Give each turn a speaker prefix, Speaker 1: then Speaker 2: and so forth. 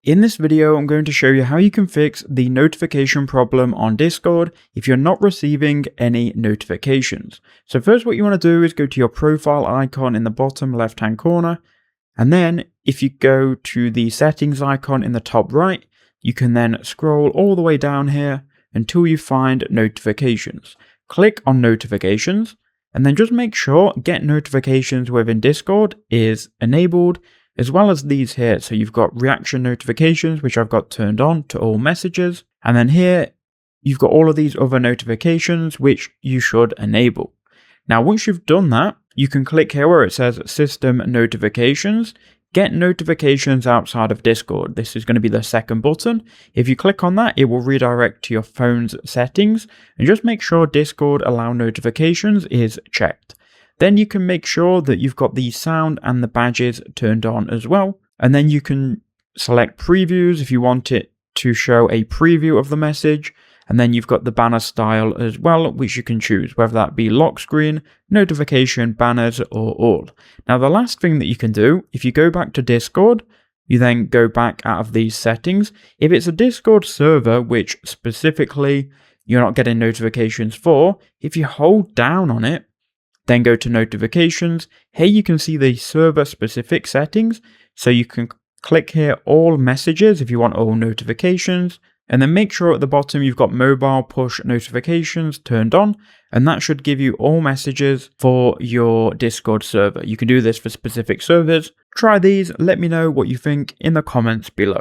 Speaker 1: In this video, I'm going to show you how you can fix the notification problem on Discord if you're not receiving any notifications. So first, what you want to do is go to your profile icon in the bottom left-hand corner. And then if you go to the settings icon in the top right, you can then scroll all the way down here until you find notifications. Click on notifications and then just make sure get notifications within Discord is enabled, as well as these here. So you've got reaction notifications, which I've got turned on to all messages. And then here, you've got all of these other notifications, which you should enable. Now, once you've done that, you can click here where it says system notifications, get notifications outside of Discord. This is going to be the second button. If you click on that, it will redirect to your phone's settings, and just make sure Discord allow notifications is checked. Then you can make sure that you've got the sound and the badges turned on as well. And then you can select previews if you want it to show a preview of the message. And then you've got the banner style as well, which you can choose, whether that be lock screen, notification, banners, or all. Now, the last thing that you can do, if you go back to Discord, you then go back out of these settings. If it's a Discord server, which specifically you're not getting notifications for, if you hold down on it, then go to notifications. Here you can see the server specific settings. So you can click here all messages if you want all notifications. And then make sure at the bottom you've got mobile push notifications turned on. And that should give you all messages for your Discord server. You can do this for specific servers. Try these. Let me know what you think in the comments below.